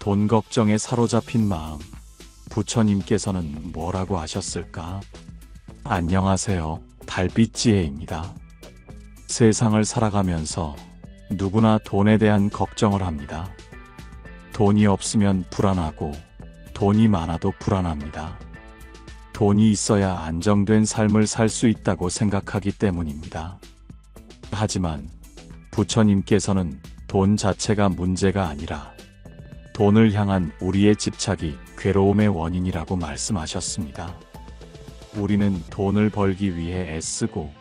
돈 걱정에 사로잡힌 마음, 부처님께서는 뭐라고 하셨을까? 안녕하세요. 달빛지혜입니다. 세상을 살아가면서 누구나 돈에 대한 걱정을 합니다. 돈이 없으면 불안하고 돈이 많아도 불안합니다. 돈이 있어야 안정된 삶을 살 수 있다고 생각하기 때문입니다. 하지만 부처님께서는 돈 자체가 문제가 아니라 돈을 향한 우리의 집착이 괴로움의 원인이라고 말씀하셨습니다. 우리는 돈을 벌기 위해 애쓰고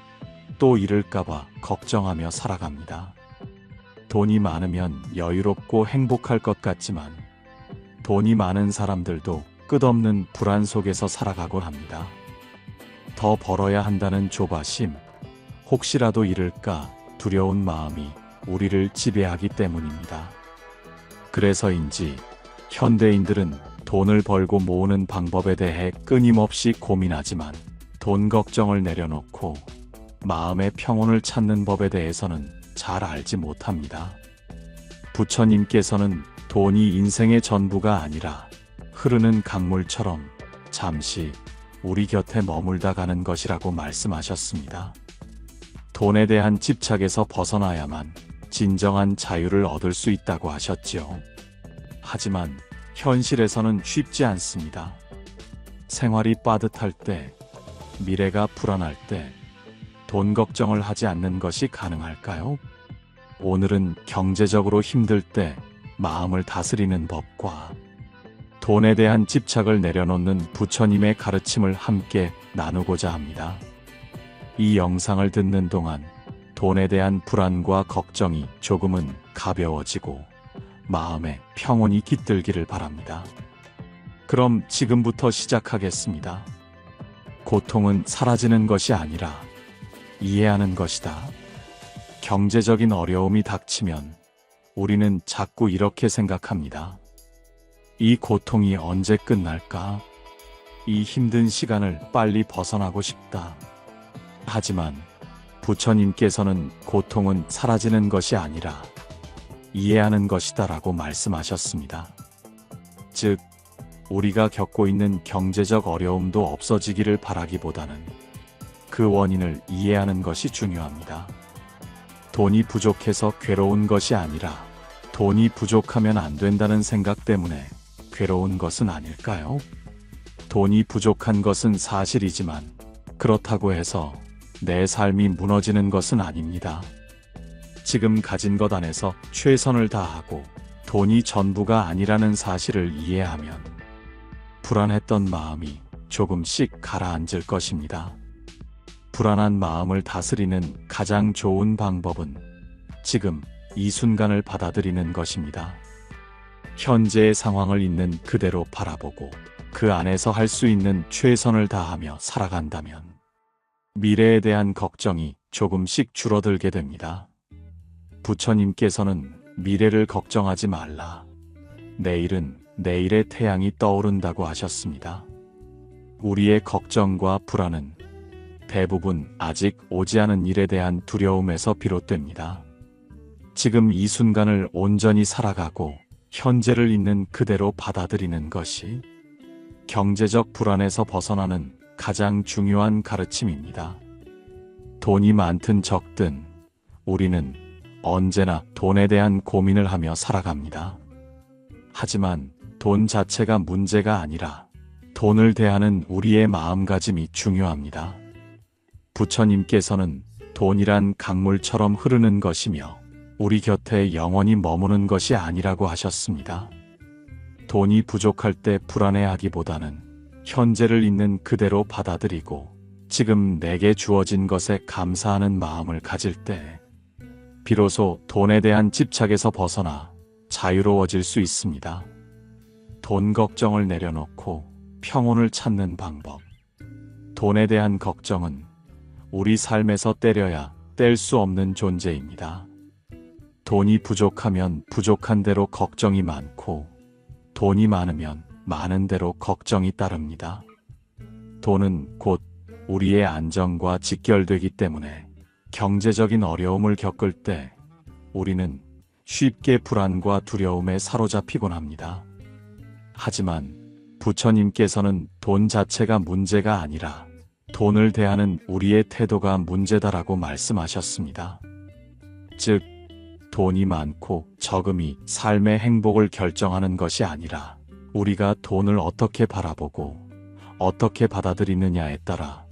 또 잃을까봐 걱정하며 살아갑니다. 돈이 많으면 여유롭고 행복할 것 같지만 돈이 많은 사람들도 끝없는 불안 속에서 살아가곤 합니다. 더 벌어야 한다는 조바심, 혹시라도 잃을까 두려운 마음이 우리를 지배하기 때문입니다. 그래서인지 현대인들은 돈을 벌고 모으는 방법에 대해 끊임없이 고민하지만 돈 걱정을 내려놓고 마음의 평온을 찾는 법에 대해서는 잘 알지 못합니다. 부처님께서는 돈이 인생의 전부가 아니라 흐르는 강물처럼 잠시 우리 곁에 머물다 가는 것이라고 말씀하셨습니다. 돈에 대한 집착에서 벗어나야만 진정한 자유를 얻을 수 있다고 하셨지요. 하지만 현실에서는 쉽지 않습니다. 생활이 빠듯할 때, 미래가 불안할 때, 돈 걱정을 하지 않는 것이 가능할까요? 오늘은 경제적으로 힘들 때 마음을 다스리는 법과 돈에 대한 집착을 내려놓는 부처님의 가르침을 함께 나누고자 합니다. 이 영상을 듣는 동안 돈에 대한 불안과 걱정이 조금은 가벼워지고 마음에 평온이 깃들기를 바랍니다. 그럼 지금부터 시작하겠습니다. 고통은 사라지는 것이 아니라 이해하는 것이다. 경제적인 어려움이 닥치면 우리는 자꾸 이렇게 생각합니다. 이 고통이 언제 끝날까? 이 힘든 시간을 빨리 벗어나고 싶다. 하지만 부처님께서는 고통은 사라지는 것이 아니라 이해하는 것이다라고 말씀하셨습니다. 즉, 우리가 겪고 있는 경제적 어려움도 없어지기를 바라기보다는 그 원인을 이해하는 것이 중요합니다. 돈이 부족해서 괴로운 것이 아니라 돈이 부족하면 안 된다는 생각 때문에 괴로운 것은 아닐까요? 돈이 부족한 것은 사실이지만 그렇다고 해서 내 삶이 무너지는 것은 아닙니다. 지금 가진 것 안에서 최선을 다하고 돈이 전부가 아니라는 사실을 이해하면 불안했던 마음이 조금씩 가라앉을 것입니다. 불안한 마음을 다스리는 가장 좋은 방법은 지금 이 순간을 받아들이는 것입니다. 현재의 상황을 있는 그대로 바라보고 그 안에서 할 수 있는 최선을 다하며 살아간다면 미래에 대한 걱정이 조금씩 줄어들게 됩니다. 부처님께서는 미래를 걱정하지 말라. 내일은 내일의 태양이 떠오른다고 하셨습니다. 우리의 걱정과 불안은 대부분 아직 오지 않은 일에 대한 두려움에서 비롯됩니다. 지금 이 순간을 온전히 살아가고 현재를 있는 그대로 받아들이는 것이 경제적 불안에서 벗어나는 가장 중요한 가르침입니다. 돈이 많든 적든 우리는 언제나 돈에 대한 고민을 하며 살아갑니다. 하지만 돈 자체가 문제가 아니라 돈을 대하는 우리의 마음가짐이 중요합니다. 부처님께서는 돈이란 강물처럼 흐르는 것이며 우리 곁에 영원히 머무는 것이 아니라고 하셨습니다. 돈이 부족할 때 불안해하기보다는 현재를 있는 그대로 받아들이고 지금 내게 주어진 것에 감사하는 마음을 가질 때 비로소 돈에 대한 집착에서 벗어나 자유로워질 수 있습니다. 돈 걱정을 내려놓고 평온을 찾는 방법. 돈에 대한 걱정은 우리 삶에서 떼려야 뗄 수 없는 존재입니다. 돈이 부족하면 부족한 대로 걱정이 많고 돈이 많으면 많은 대로 걱정이 따릅니다. 돈은 곧 우리의 안정과 직결되기 때문에 경제적인 어려움을 겪을 때 우리는 쉽게 불안과 두려움에 사로잡히곤 합니다. 하지만 부처님께서는 돈 자체가 문제가 아니라 돈을 대하는 우리의 태도가 문제다라고 말씀하셨습니다. 즉, 돈이 많고 적음이 삶의 행복을 결정하는 것이 아니라 우리가 돈을 어떻게 바라보고 어떻게 받아들이느냐에 따라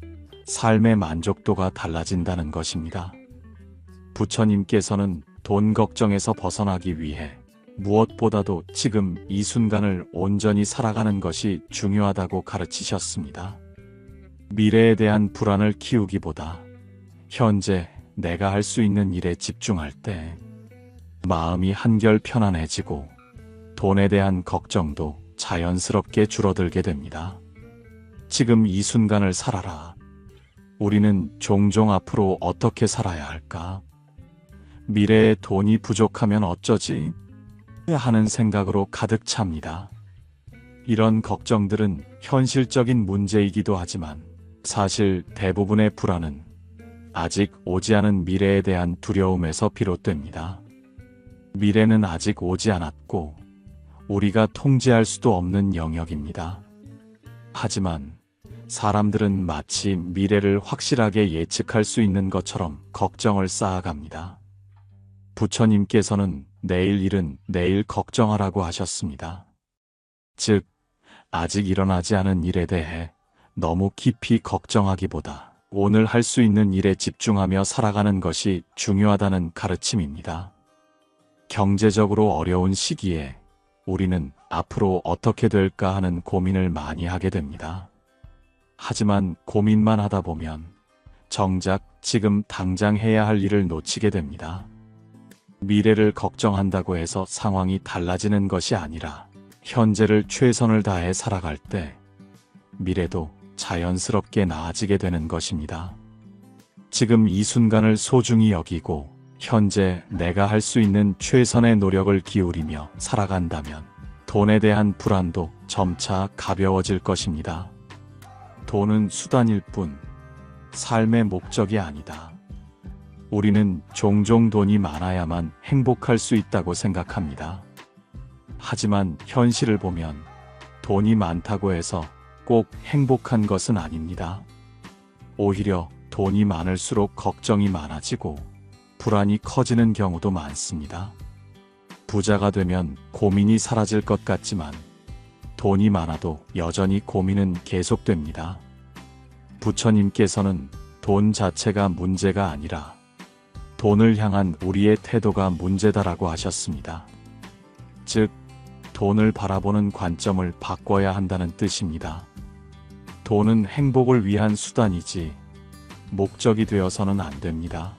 삶의 만족도가 달라진다는 것입니다. 부처님께서는 돈 걱정에서 벗어나기 위해 무엇보다도 지금 이 순간을 온전히 살아가는 것이 중요하다고 가르치셨습니다. 미래에 대한 불안을 키우기보다 현재 내가 할 수 있는 일에 집중할 때 마음이 한결 편안해지고 돈에 대한 걱정도 자연스럽게 줄어들게 됩니다. 지금 이 순간을 살아라. 우리는 종종 앞으로 어떻게 살아야 할까? 미래에 돈이 부족하면 어쩌지? 하는 생각으로 가득 찹니다. 이런 걱정들은 현실적인 문제이기도 하지만 사실 대부분의 불안은 아직 오지 않은 미래에 대한 두려움에서 비롯됩니다. 미래는 아직 오지 않았고 우리가 통제할 수도 없는 영역입니다. 하지만 사람들은 마치 미래를 확실하게 예측할 수 있는 것처럼 걱정을 쌓아갑니다. 부처님께서는 내일 일은 내일 걱정하라고 하셨습니다. 즉, 아직 일어나지 않은 일에 대해 너무 깊이 걱정하기보다 오늘 할 수 있는 일에 집중하며 살아가는 것이 중요하다는 가르침입니다. 경제적으로 어려운 시기에 우리는 앞으로 어떻게 될까 하는 고민을 많이 하게 됩니다. 하지만 고민만 하다 보면 정작 지금 당장 해야 할 일을 놓치게 됩니다. 미래를 걱정한다고 해서 상황이 달라지는 것이 아니라 현재를 최선을 다해 살아갈 때 미래도 자연스럽게 나아지게 되는 것입니다. 지금 이 순간을 소중히 여기고 현재 내가 할 수 있는 최선의 노력을 기울이며 살아간다면 돈에 대한 불안도 점차 가벼워질 것입니다. 돈은 수단일 뿐 삶의 목적이 아니다. 우리는 종종 돈이 많아야만 행복할 수 있다고 생각합니다. 하지만 현실을 보면 돈이 많다고 해서 꼭 행복한 것은 아닙니다. 오히려 돈이 많을수록 걱정이 많아지고 불안이 커지는 경우도 많습니다. 부자가 되면 고민이 사라질 것 같지만 돈이 많아도 여전히 고민은 계속됩니다. 부처님께서는 돈 자체가 문제가 아니라 돈을 향한 우리의 태도가 문제다라고 하셨습니다. 즉, 돈을 바라보는 관점을 바꿔야 한다는 뜻입니다. 돈은 행복을 위한 수단이지 목적이 되어서는 안 됩니다.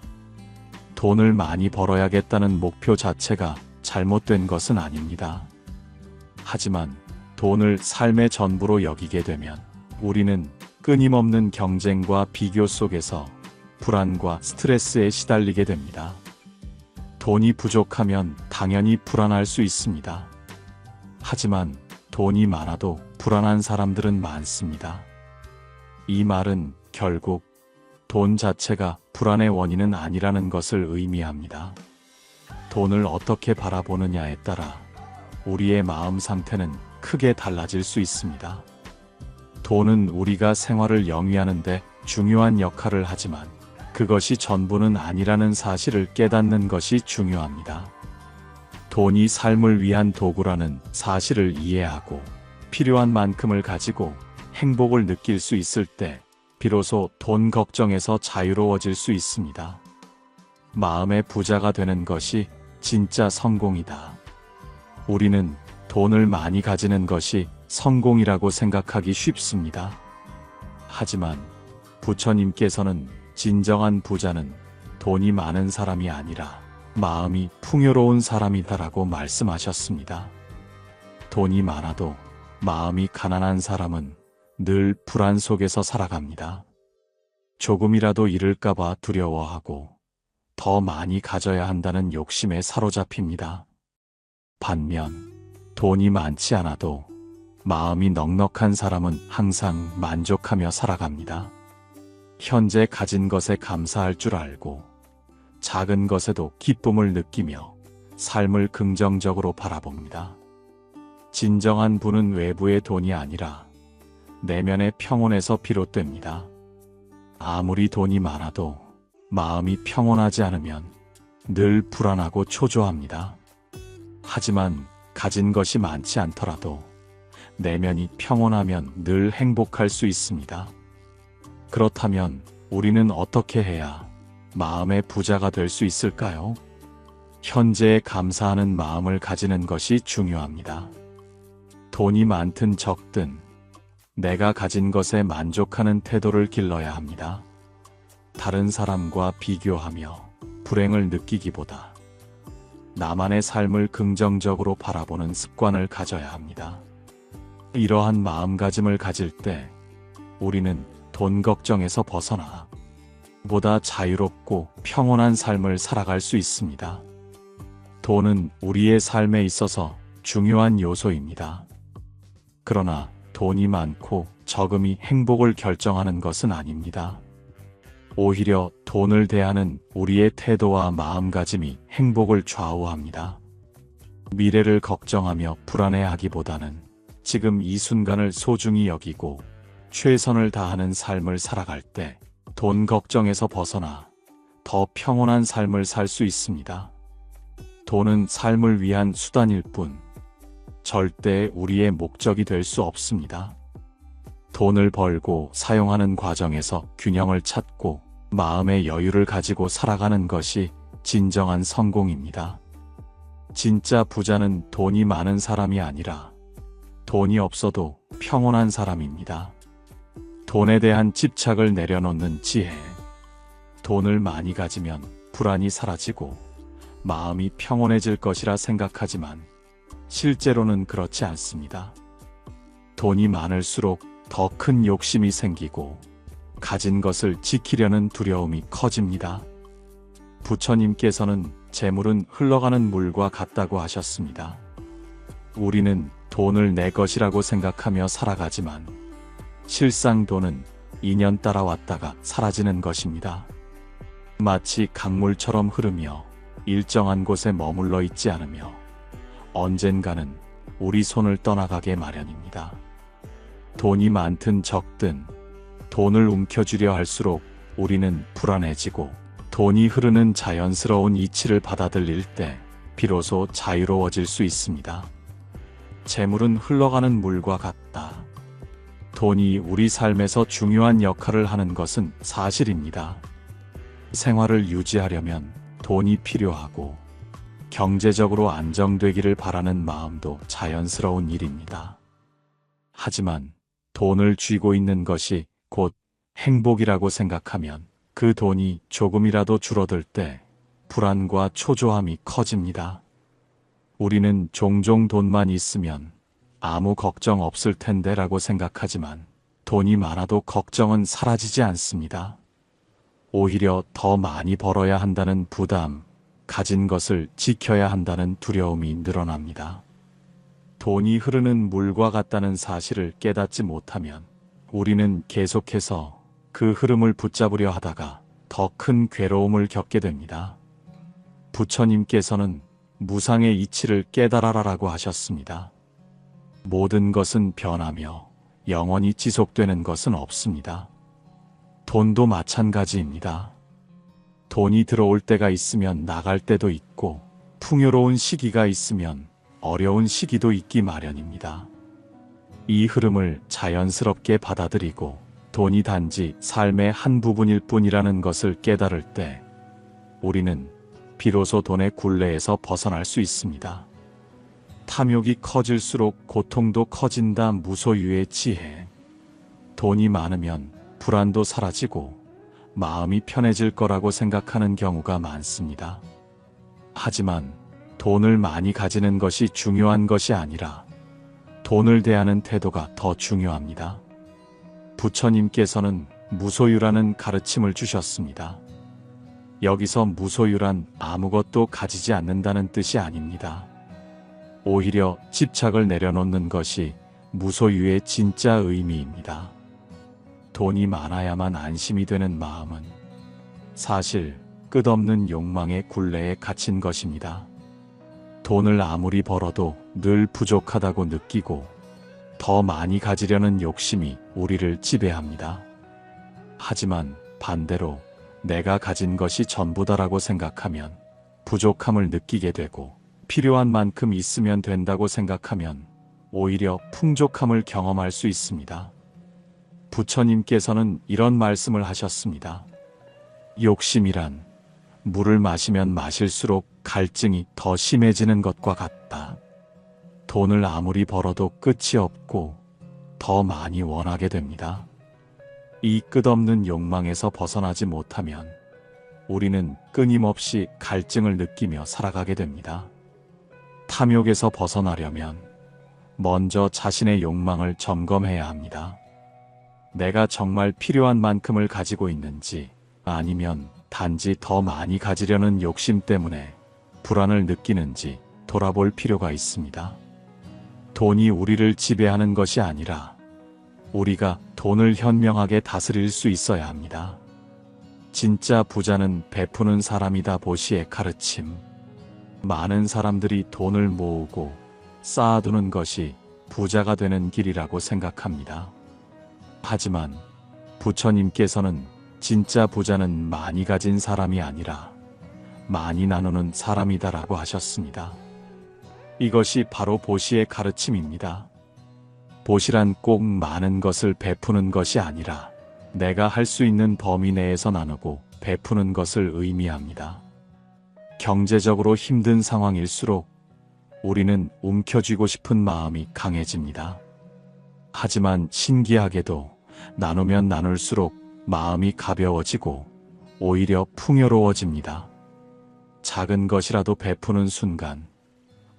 돈을 많이 벌어야겠다는 목표 자체가 잘못된 것은 아닙니다. 하지만 돈을 삶의 전부로 여기게 되면 우리는 끊임없는 경쟁과 비교 속에서 불안과 스트레스에 시달리게 됩니다. 돈이 부족하면 당연히 불안할 수 있습니다. 하지만 돈이 많아도 불안한 사람들은 많습니다. 이 말은 결국 돈 자체가 불안의 원인은 아니라는 것을 의미합니다. 돈을 어떻게 바라보느냐에 따라 우리의 마음 상태는 크게 달라질 수 있습니다. 돈은 우리가 생활을 영위하는 데 중요한 역할을 하지만 그것이 전부는 아니라는 사실을 깨닫는 것이 중요합니다. 돈이 삶을 위한 도구라는 사실을 이해하고 필요한 만큼을 가지고 행복을 느낄 수 있을 때 비로소 돈 걱정에서 자유로워질 수 있습니다. 마음의 부자가 되는 것이 진짜 성공이다. 우리는 돈을 많이 가지는 것이 성공이라고 생각하기 쉽습니다. 하지만 부처님께서는 진정한 부자는 돈이 많은 사람이 아니라 마음이 풍요로운 사람이다라고 말씀하셨습니다. 돈이 많아도 마음이 가난한 사람은 늘 불안 속에서 살아갑니다. 조금이라도 잃을까봐 두려워하고 더 많이 가져야 한다는 욕심에 사로잡힙니다. 반면 돈이 많지 않아도 마음이 넉넉한 사람은 항상 만족하며 살아갑니다. 현재 가진 것에 감사할 줄 알고 작은 것에도 기쁨을 느끼며 삶을 긍정적으로 바라봅니다. 진정한 부는 외부의 돈이 아니라 내면의 평온에서 비롯됩니다. 아무리 돈이 많아도 마음이 평온하지 않으면 늘 불안하고 초조합니다. 하지만 가진 것이 많지 않더라도 내면이 평온하면 늘 행복할 수 있습니다. 그렇다면 우리는 어떻게 해야 마음의 부자가 될 수 있을까요? 현재에 감사하는 마음을 가지는 것이 중요합니다. 돈이 많든 적든 내가 가진 것에 만족하는 태도를 길러야 합니다. 다른 사람과 비교하며 불행을 느끼기보다 나만의 삶을 긍정적으로 바라보는 습관을 가져야 합니다. 이러한 마음가짐을 가질 때 우리는 돈 걱정에서 벗어나 보다 자유롭고 평온한 삶을 살아갈 수 있습니다. 돈은 우리의 삶에 있어서 중요한 요소입니다. 그러나 돈이 많고 적음이 행복을 결정하는 것은 아닙니다. 오히려 돈을 대하는 우리의 태도와 마음가짐이 행복을 좌우합니다. 미래를 걱정하며 불안해하기보다는 지금 이 순간을 소중히 여기고 최선을 다하는 삶을 살아갈 때 돈 걱정에서 벗어나 더 평온한 삶을 살 수 있습니다. 돈은 삶을 위한 수단일 뿐 절대 우리의 목적이 될 수 없습니다. 돈을 벌고 사용하는 과정에서 균형을 찾고 마음의 여유를 가지고 살아가는 것이 진정한 성공입니다. 진짜 부자는 돈이 많은 사람이 아니라 돈이 없어도 평온한 사람입니다. 돈에 대한 집착을 내려놓는 지혜. 돈을 많이 가지면 불안이 사라지고 마음이 평온해질 것이라 생각하지만 실제로는 그렇지 않습니다. 돈이 많을수록 더 큰 욕심이 생기고 가진 것을 지키려는 두려움이 커집니다. 부처님께서는 재물은 흘러가는 물과 같다고 하셨습니다. 우리는 돈을 내 것이라고 생각하며 살아가지만 실상 돈은 인연 따라 왔다가 사라지는 것입니다. 마치 강물처럼 흐르며 일정한 곳에 머물러 있지 않으며 언젠가는 우리 손을 떠나가게 마련입니다. 돈이 많든 적든 돈을 움켜쥐려 할수록 우리는 불안해지고 돈이 흐르는 자연스러운 이치를 받아들일 때 비로소 자유로워질 수 있습니다. 재물은 흘러가는 물과 같다. 돈이 우리 삶에서 중요한 역할을 하는 것은 사실입니다. 생활을 유지하려면 돈이 필요하고 경제적으로 안정되기를 바라는 마음도 자연스러운 일입니다. 하지만 돈을 쥐고 있는 것이 곧 행복이라고 생각하면 그 돈이 조금이라도 줄어들 때 불안과 초조함이 커집니다. 우리는 종종 돈만 있으면 아무 걱정 없을 텐데 라고 생각하지만 돈이 많아도 걱정은 사라지지 않습니다. 오히려 더 많이 벌어야 한다는 부담, 가진 것을 지켜야 한다는 두려움이 늘어납니다. 돈이 흐르는 물과 같다는 사실을 깨닫지 못하면 우리는 계속해서 그 흐름을 붙잡으려 하다가 더 큰 괴로움을 겪게 됩니다. 부처님께서는 무상의 이치를 깨달아라라고 하셨습니다. 모든 것은 변하며 영원히 지속되는 것은 없습니다. 돈도 마찬가지입니다. 돈이 들어올 때가 있으면 나갈 때도 있고 풍요로운 시기가 있으면 어려운 시기도 있기 마련입니다. 이 흐름을 자연스럽게 받아들이고 돈이 단지 삶의 한 부분일 뿐이라는 것을 깨달을 때 우리는 비로소 돈의 굴레에서 벗어날 수 있습니다. 탐욕이 커질수록 고통도 커진다. 무소유의 지혜. 돈이 많으면 불안도 사라지고 마음이 편해질 거라고 생각하는 경우가 많습니다. 하지만 돈을 많이 가지는 것이 중요한 것이 아니라 돈을 대하는 태도가 더 중요합니다. 부처님께서는 무소유라는 가르침을 주셨습니다. 여기서 무소유란 아무것도 가지지 않는다는 뜻이 아닙니다. 오히려 집착을 내려놓는 것이 무소유의 진짜 의미입니다. 돈이 많아야만 안심이 되는 마음은 사실 끝없는 욕망의 굴레에 갇힌 것입니다. 돈을 아무리 벌어도 늘 부족하다고 느끼고 더 많이 가지려는 욕심이 우리를 지배합니다. 하지만 반대로 내가 가진 것이 전부다라고 생각하면 부족함을 느끼게 되고, 필요한 만큼 있으면 된다고 생각하면 오히려 풍족함을 경험할 수 있습니다. 부처님께서는 이런 말씀을 하셨습니다. 욕심이란 물을 마시면 마실수록 갈증이 더 심해지는 것과 같다. 돈을 아무리 벌어도 끝이 없고 더 많이 원하게 됩니다. 이 끝없는 욕망에서 벗어나지 못하면 우리는 끊임없이 갈증을 느끼며 살아가게 됩니다. 탐욕에서 벗어나려면 먼저 자신의 욕망을 점검해야 합니다. 내가 정말 필요한 만큼을 가지고 있는지, 아니면 단지 더 많이 가지려는 욕심 때문에 불안을 느끼는지 돌아볼 필요가 있습니다. 돈이 우리를 지배하는 것이 아니라 우리가 돈을 현명하게 다스릴 수 있어야 합니다. 진짜 부자는 베푸는 사람이다. 보시의 가르침. 많은 사람들이 돈을 모으고 쌓아두는 것이 부자가 되는 길이라고 생각합니다. 하지만 부처님께서는 진짜 부자는 많이 가진 사람이 아니라 많이 나누는 사람이다라고 하셨습니다. 이것이 바로 보시의 가르침입니다. 보시란 꼭 많은 것을 베푸는 것이 아니라 내가 할 수 있는 범위 내에서 나누고 베푸는 것을 의미합니다. 경제적으로 힘든 상황일수록 우리는 움켜쥐고 싶은 마음이 강해집니다. 하지만 신기하게도 나누면 나눌수록 마음이 가벼워지고 오히려 풍요로워집니다. 작은 것이라도 베푸는 순간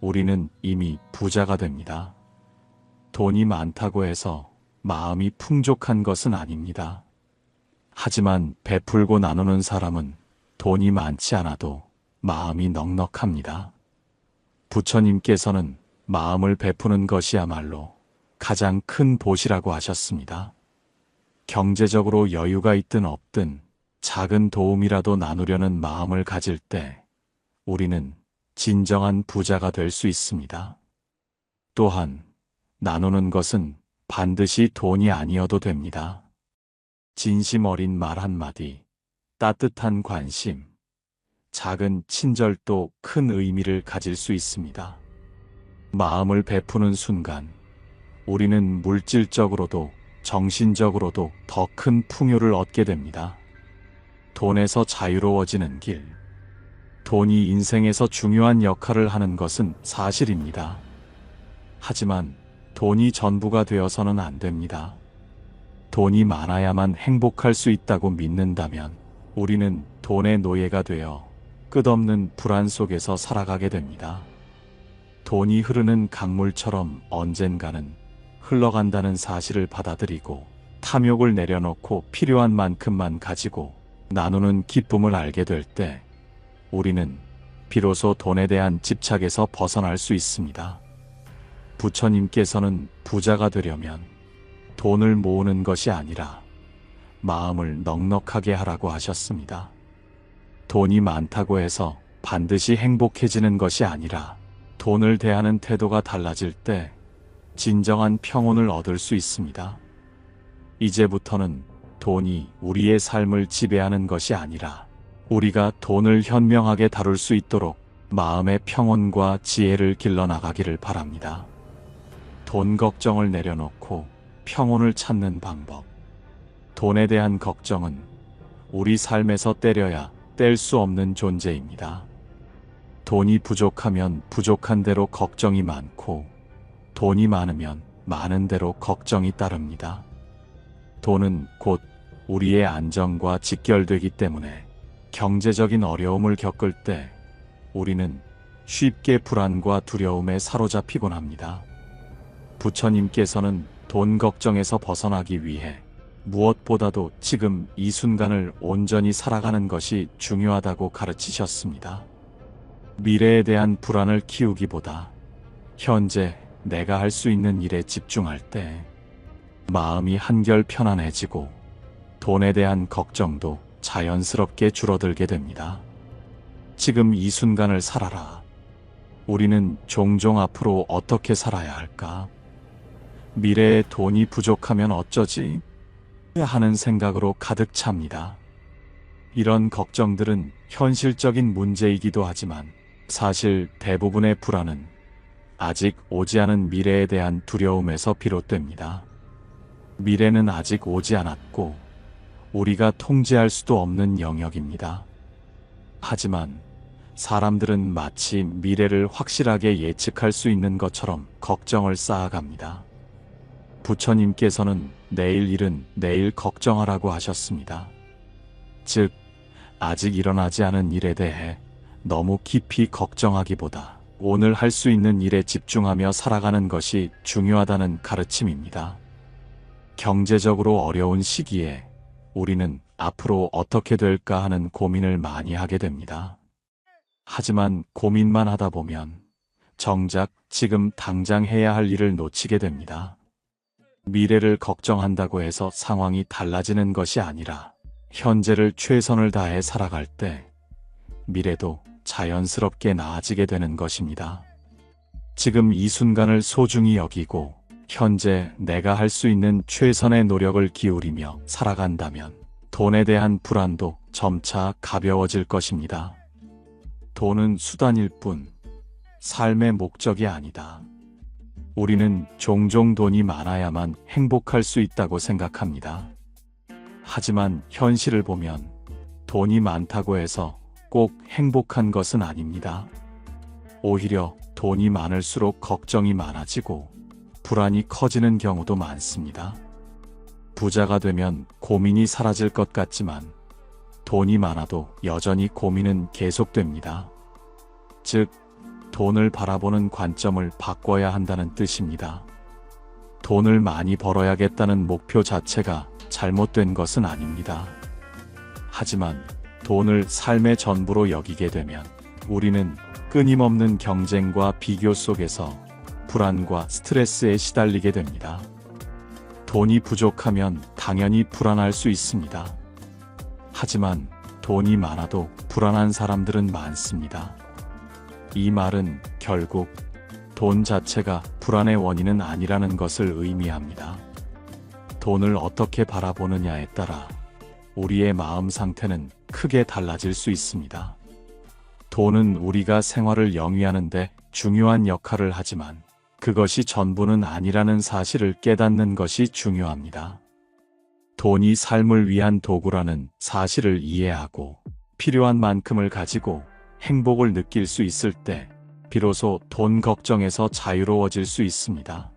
우리는 이미 부자가 됩니다. 돈이 많다고 해서 마음이 풍족한 것은 아닙니다. 하지만 베풀고 나누는 사람은 돈이 많지 않아도 마음이 넉넉합니다. 부처님께서는 마음을 베푸는 것이야말로 가장 큰 보시라고 하셨습니다. 경제적으로 여유가 있든 없든 작은 도움이라도 나누려는 마음을 가질 때 우리는 진정한 부자가 될 수 있습니다. 또한 나누는 것은 반드시 돈이 아니어도 됩니다. 진심 어린 말 한마디, 따뜻한 관심, 작은 친절도 큰 의미를 가질 수 있습니다. 마음을 베푸는 순간 우리는 물질적으로도 정신적으로도 더 큰 풍요를 얻게 됩니다. 돈에서 자유로워지는 길. 돈이 인생에서 중요한 역할을 하는 것은 사실입니다. 하지만 돈이 전부가 되어서는 안 됩니다. 돈이 많아야만 행복할 수 있다고 믿는다면 우리는 돈의 노예가 되어 끝없는 불안 속에서 살아가게 됩니다. 돈이 흐르는 강물처럼 언젠가는 흘러간다는 사실을 받아들이고 탐욕을 내려놓고 필요한 만큼만 가지고 나누는 기쁨을 알게 될 때 우리는 비로소 돈에 대한 집착에서 벗어날 수 있습니다. 부처님께서는 부자가 되려면 돈을 모으는 것이 아니라 마음을 넉넉하게 하라고 하셨습니다. 돈이 많다고 해서 반드시 행복해지는 것이 아니라 돈을 대하는 태도가 달라질 때 진정한 평온을 얻을 수 있습니다. 이제부터는 돈이 우리의 삶을 지배하는 것이 아니라 우리가 돈을 현명하게 다룰 수 있도록 마음의 평온과 지혜를 길러나가기를 바랍니다. 돈 걱정을 내려놓고 평온을 찾는 방법. 돈에 대한 걱정은 우리 삶에서 떼려야 뗄 수 없는 존재입니다. 돈이 부족하면 부족한 대로 걱정이 많고 돈이 많으면 많은 대로 걱정이 따릅니다. 돈은 곧 우리의 안정과 직결되기 때문에 경제적인 어려움을 겪을 때 우리는 쉽게 불안과 두려움에 사로잡히곤 합니다. 부처님께서는 돈 걱정에서 벗어나기 위해 무엇보다도 지금 이 순간을 온전히 살아가는 것이 중요하다고 가르치셨습니다. 미래에 대한 불안을 키우기보다 현재 내가 할 수 있는 일에 집중할 때 마음이 한결 편안해지고 돈에 대한 걱정도 자연스럽게 줄어들게 됩니다. 지금 이 순간을 살아라. 우리는 종종 앞으로 어떻게 살아야 할까? 미래에 돈이 부족하면 어쩌지? 하는 생각으로 가득 찹니다. 이런 걱정들은 현실적인 문제이기도 하지만 사실 대부분의 불안은 아직 오지 않은 미래에 대한 두려움에서 비롯됩니다. 미래는 아직 오지 않았고 우리가 통제할 수도 없는 영역입니다. 하지만 사람들은 마치 미래를 확실하게 예측할 수 있는 것처럼 걱정을 쌓아갑니다. 부처님께서는 내일 일은 내일 걱정하라고 하셨습니다. 즉, 아직 일어나지 않은 일에 대해 너무 깊이 걱정하기보다 오늘 할 수 있는 일에 집중하며 살아가는 것이 중요하다는 가르침입니다. 경제적으로 어려운 시기에 우리는 앞으로 어떻게 될까 하는 고민을 많이 하게 됩니다. 하지만 고민만 하다 보면 정작 지금 당장 해야 할 일을 놓치게 됩니다. 미래를 걱정한다고 해서 상황이 달라지는 것이 아니라 현재를 최선을 다해 살아갈 때 미래도 자연스럽게 나아지게 되는 것입니다. 지금 이 순간을 소중히 여기고 현재 내가 할 수 있는 최선의 노력을 기울이며 살아간다면 돈에 대한 불안도 점차 가벼워질 것입니다. 돈은 수단일 뿐 삶의 목적이 아니다. 우리는 종종 돈이 많아야만 행복할 수 있다고 생각합니다. 하지만 현실을 보면 돈이 많다고 해서 꼭 행복한 것은 아닙니다. 오히려 돈이 많을수록 걱정이 많아지고 불안이 커지는 경우도 많습니다. 부자가 되면 고민이 사라질 것 같지만 돈이 많아도 여전히 고민은 계속됩니다. 즉, 돈을 바라보는 관점을 바꿔야 한다는 뜻입니다. 돈을 많이 벌어야겠다는 목표 자체가 잘못된 것은 아닙니다. 하지만 돈을 삶의 전부로 여기게 되면 우리는 끊임없는 경쟁과 비교 속에서 불안과 스트레스에 시달리게 됩니다. 돈이 부족하면 당연히 불안할 수 있습니다. 하지만 돈이 많아도 불안한 사람들은 많습니다. 이 말은 결국 돈 자체가 불안의 원인은 아니라는 것을 의미합니다. 돈을 어떻게 바라보느냐에 따라 우리의 마음 상태는 크게 달라질 수 있습니다. 돈은 우리가 생활을 영위하는 데 중요한 역할을 하지만 그것이 전부는 아니라는 사실을 깨닫는 것이 중요합니다. 돈이 삶을 위한 도구라는 사실을 이해하고 필요한 만큼을 가지고 행복을 느낄 수 있을 때 비로소 돈 걱정에서 자유로워질 수 있습니다.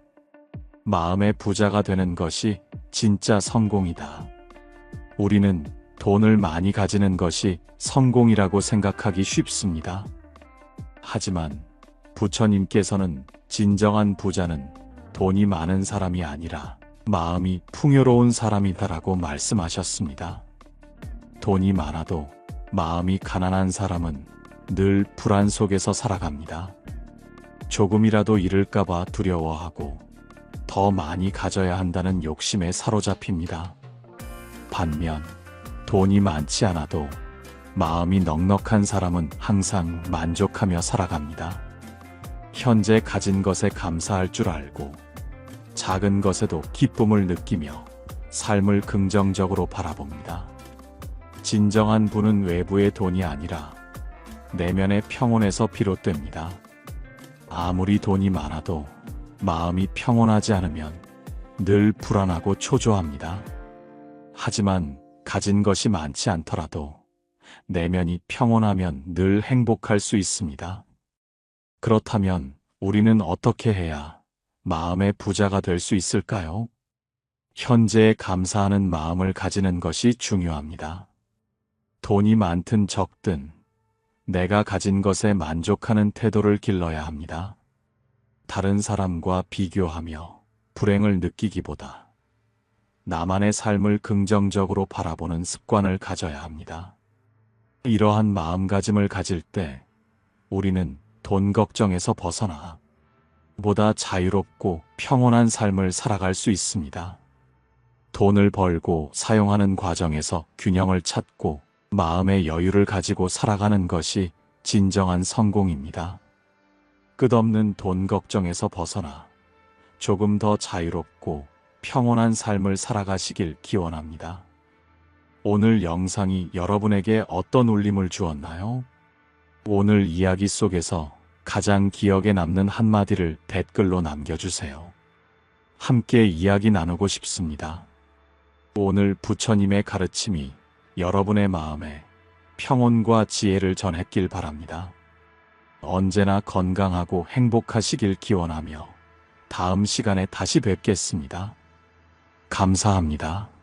마음의 부자가 되는 것이 진짜 성공이다. 우리는 돈을 많이 가지는 것이 성공이라고 생각하기 쉽습니다. 하지만 부처님께서는 진정한 부자는 돈이 많은 사람이 아니라 마음이 풍요로운 사람이다라고 말씀하셨습니다. 돈이 많아도 마음이 가난한 사람은 늘 불안 속에서 살아갑니다. 조금이라도 잃을까봐 두려워하고 더 많이 가져야 한다는 욕심에 사로잡힙니다. 반면 돈이 많지 않아도 마음이 넉넉한 사람은 항상 만족하며 살아갑니다. 현재 가진 것에 감사할 줄 알고 작은 것에도 기쁨을 느끼며 삶을 긍정적으로 바라봅니다. 진정한 부는 외부의 돈이 아니라 내면의 평온에서 비롯됩니다. 아무리 돈이 많아도 마음이 평온하지 않으면 늘 불안하고 초조합니다. 하지만 가진 것이 많지 않더라도 내면이 평온하면 늘 행복할 수 있습니다. 그렇다면 우리는 어떻게 해야 마음의 부자가 될 수 있을까요? 현재에 감사하는 마음을 가지는 것이 중요합니다. 돈이 많든 적든 내가 가진 것에 만족하는 태도를 길러야 합니다. 다른 사람과 비교하며 불행을 느끼기보다 나만의 삶을 긍정적으로 바라보는 습관을 가져야 합니다. 이러한 마음가짐을 가질 때 우리는 돈 걱정에서 벗어나 보다 자유롭고 평온한 삶을 살아갈 수 있습니다. 돈을 벌고 사용하는 과정에서 균형을 찾고 마음의 여유를 가지고 살아가는 것이 진정한 성공입니다. 끝없는 돈 걱정에서 벗어나 조금 더 자유롭고 평온한 삶을 살아가시길 기원합니다. 오늘 영상이 여러분에게 어떤 울림을 주었나요? 오늘 이야기 속에서 가장 기억에 남는 한마디를 댓글로 남겨주세요. 함께 이야기 나누고 싶습니다. 오늘 부처님의 가르침이 여러분의 마음에 평온과 지혜를 전했길 바랍니다. 언제나 건강하고 행복하시길 기원하며 다음 시간에 다시 뵙겠습니다. 감사합니다.